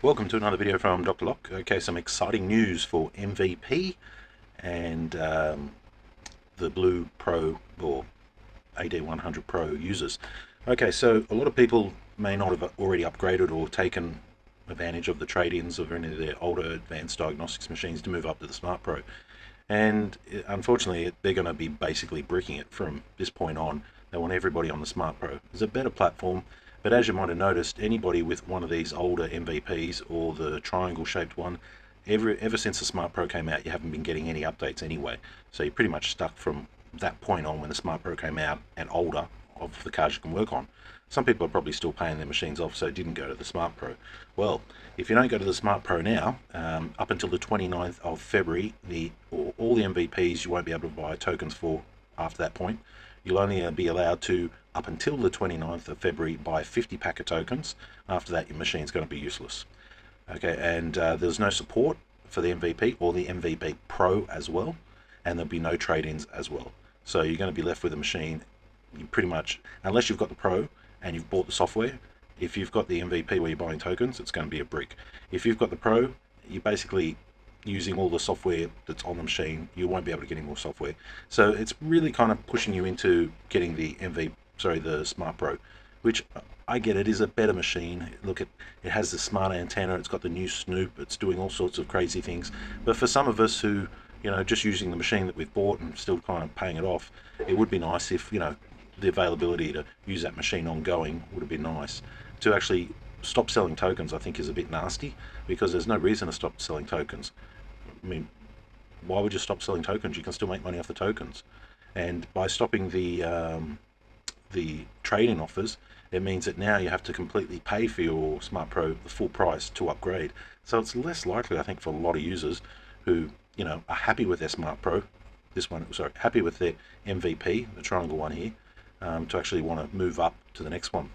Welcome to another video from Dr. Lock. Okay, some exciting news for MVP and the Blue Pro or AD100 Pro users. Okay, so a lot of people may not have already upgraded or taken advantage of the trade-ins of any of their older Advanced Diagnostics machines to move up to the Smart Pro. And unfortunately, they're going to be basically bricking it from this point on. They want everybody on the Smart Pro. It's a better platform. But as you might have noticed, anybody with one of these older MVPs or the triangle-shaped one, ever since the Smart Pro came out, you haven't been getting any updates anyway. So you're pretty much stuck from that point on when the Smart Pro came out and older of the cars you can work on. Some people are probably still paying their machines off, so didn't go to the Smart Pro. Well, if you don't go to the Smart Pro now, up until the 29th of February, all the MVPs you won't be able to buy tokens for after that point. You'll only be allowed to, up until the 29th of February, buy 50 pack of tokens. After that, your machine's going to be useless. Okay, and there's no support for the MVP or the MVP Pro as well, and there'll be no trade-ins as well. So you're going to be left with a machine, you pretty much, unless you've got the Pro and you've bought the software. If you've got the MVP where you're buying tokens, it's going to be a brick. If you've got the Pro, you're basically using all the software that's on the machine. You won't be able to get any more software. So it's really kind of pushing you into getting the the Smart Pro, which I get it is a better machine. Look, it has the smart antenna, it's got the new Snoop, it's doing all sorts of crazy things. But for some of us who, just using the machine that we've bought and still kind of paying it off, it would be nice if, the availability to use that machine ongoing would have been nice. To actually stop selling tokens, I think, is a bit nasty, because there's no reason to stop selling tokens. I mean, why would you stop selling tokens? You can still make money off the tokens. And by stopping the trade-in offers, it means that now you have to completely pay for your Smart Pro the full price to upgrade. So it's less likely, I think, for a lot of users who, are happy with their Smart Pro, happy with their MVP, the triangle one here, to actually want to move up to the next one.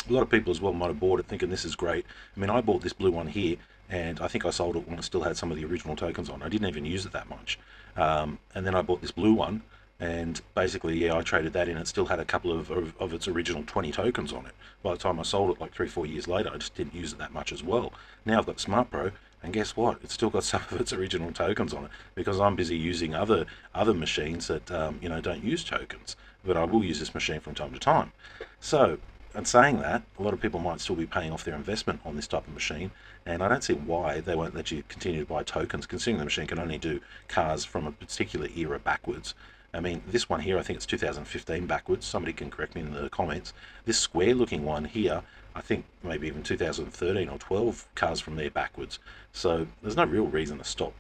A lot of people as well might have bought it thinking this is great. I mean, I bought this blue one here, and I think I sold it when it still had some of the original tokens on. I didn't even use it that much. And then I bought this blue one, and basically, I traded that in. It still had a couple of its original 20 tokens on it. By the time I sold it, like 3-4 years later, I just didn't use it that much as well. Now I've got Smart Pro, and guess what? It's still got some of its original tokens on it, because I'm busy using other machines that don't use tokens. But I will use this machine from time to time. So, and saying that, a lot of people might still be paying off their investment on this type of machine, and I don't see why they won't let you continue to buy tokens, considering the machine can only do cars from a particular era backwards. I mean, this one here, I think it's 2015 backwards. Somebody can correct me in the comments. This square looking one here, I think maybe even 2013 or 12 cars from there backwards. So there's no real reason to stop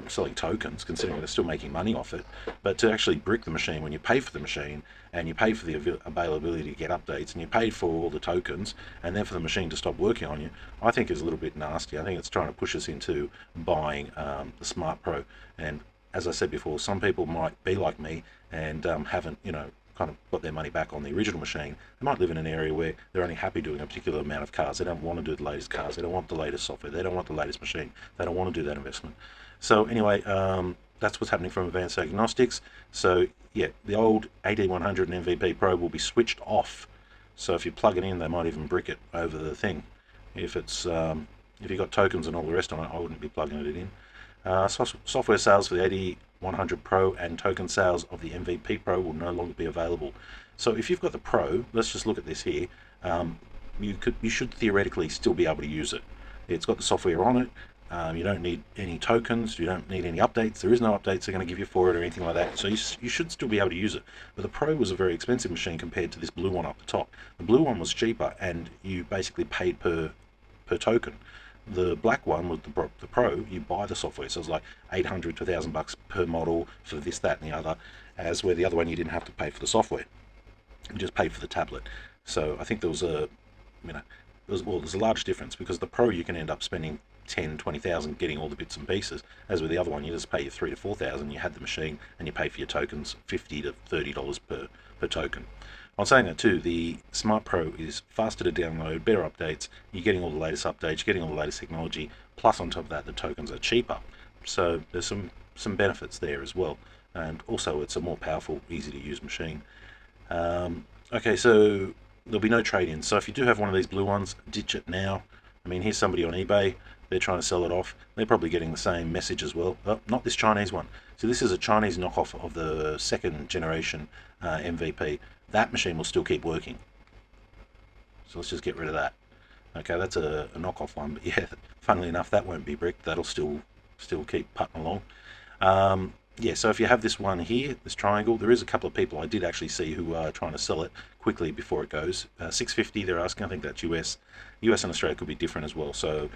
selling tokens, considering they're still making money off it. But to actually brick the machine, when you pay for the machine and you pay for the availability to get updates and you paid for all the tokens, and then for the machine to stop working on you, I think is a little bit nasty. I think it's trying to push us into buying the Smart Pro. And as I said before, some people might be like me and haven't, kind of got their money back on the original machine. They might live in an area where they're only happy doing a particular amount of cars. They don't want to do the latest cars. They don't want the latest software. They don't want the latest machine. They don't want to do that investment. So anyway, that's what's happening from Advanced Diagnostics. So yeah, the old AD100 and MVP Pro will be switched off. So if you plug it in, they might even brick it over the thing. If you've got tokens and all the rest on it, I wouldn't be plugging it in. Software sales for the AD100 Pro and token sales of the MVP Pro will no longer be available. So if you've got the Pro, let's just look at this here. You should theoretically still be able to use it. It's got the software on it. You don't need any tokens. You don't need any updates. There is no updates they're going to give you for it or anything like that. So you should still be able to use it. But the Pro was a very expensive machine compared to this blue one up the top. The blue one was cheaper, and you basically paid per token. The black one with the Pro, you buy the software, so it's like $800 to $1,000 per model for this, that, and the other. As where the other one, you didn't have to pay for the software; you just paid for the tablet. So I think there was there's a large difference, because the Pro you can end up spending 10, 20,000 getting all the bits and pieces. As with the other one, you just pay your 3,000 to 4,000. You had the machine, and you pay for your tokens $50 to $30 per token. On saying that too, the Smart Pro is faster to download, better updates, you're getting all the latest updates, you're getting all the latest technology, plus on top of that the tokens are cheaper. So there's some benefits there as well, and also it's a more powerful, easy to use machine. Okay, so there'll be no trade-in, so if you do have one of these blue ones, ditch it now. I mean, here's somebody on eBay, they're trying to sell it off, they're probably getting the same message as well. Oh, not this Chinese one. So this is a Chinese knockoff of the second generation MVP. That machine will still keep working. So let's just get rid of that. Okay, that's a knockoff one, but yeah, funnily enough, that won't be bricked. That'll still keep putting along. Yeah, so if you have this one here, this triangle, there is a couple of people I did actually see who are trying to sell it quickly before it goes. 650 they're asking. I think that's US. US and Australia could be different as well, so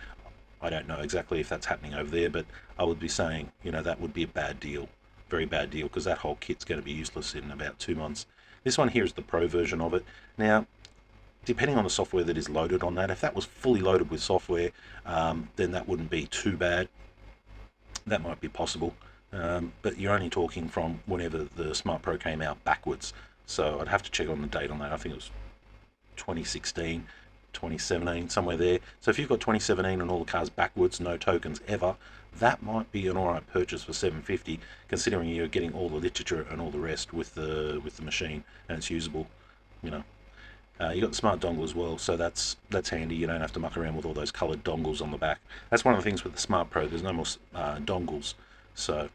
I don't know exactly if that's happening over there, but I would be saying, you know, that would be a bad deal. Very bad deal, because that whole kit's going to be useless in about 2 months. This one here is the Pro version of it. Now, depending on the software that is loaded on that, if that was fully loaded with software, then that wouldn't be too bad. That might be possible, but you're only talking from whenever the Smart Pro came out backwards. So I'd have to check on the date on that. I think it was 2016, 2017, somewhere there. So if you've got 2017 and all the cars backwards, no tokens ever, that might be an alright purchase for $750, considering you're getting all the literature and all the rest with the machine, and it's usable, you know. You got the smart dongle as well, so that's handy. You don't have to muck around with all those coloured dongles on the back. That's one of the things with the Smart Pro. There's no more dongles. So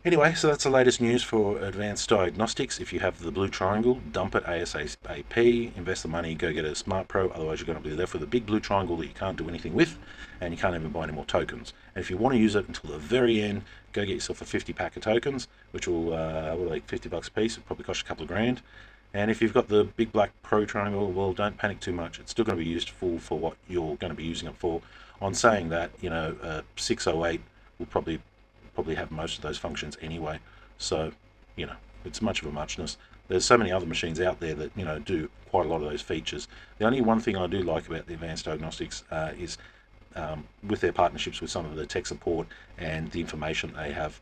anyway, so that's the latest news for Advanced Diagnostics. If you have the blue triangle, dump it ASAP. Invest the money, go get a Smart Pro. Otherwise, you're going to be left with a big blue triangle that you can't do anything with, and you can't even buy any more tokens. And if you want to use it until the very end, go get yourself a 50 pack of tokens, which will like $50 a piece. It'll probably cost you a couple of grand. And if you've got the big black Pro triangle, well, don't panic too much. It's still going to be used full for what you're going to be using it for. On saying that, you know, 608 will probably have most of those functions anyway. So, you know, it's much of a muchness. There's so many other machines out there that, you know, do quite a lot of those features. The only one thing I do like about the Advanced Diagnostics is with their partnerships with some of the tech support and the information they have.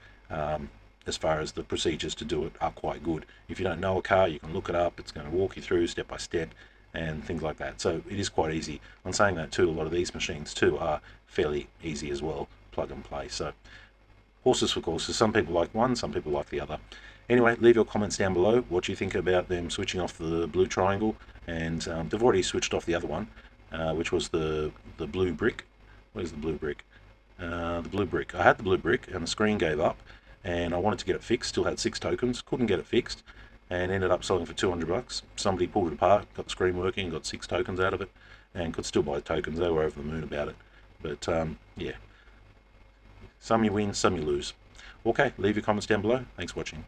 As far as the procedures to do it are quite good. If you don't know a car, you can look it up. It's going to walk you through step by step and things like that. So it is quite easy. On saying that too, a lot of these machines too are fairly easy as well, plug and play. So horses for courses. Some people like one, some people like the other. Anyway, leave your comments down below. What do you think about them switching off the blue triangle? And they've already switched off the other one, which was the blue brick. Where's the blue brick? The blue brick. I had the blue brick and the screen gave up, and I wanted to get it fixed. Still had 6 tokens, couldn't get it fixed, and ended up selling for $200. Somebody pulled it apart, got the screen working, got 6 tokens out of it, and could still buy tokens. They were over the moon about it. But yeah, some you win, some you lose. Okay, leave your comments down below. Thanks for watching.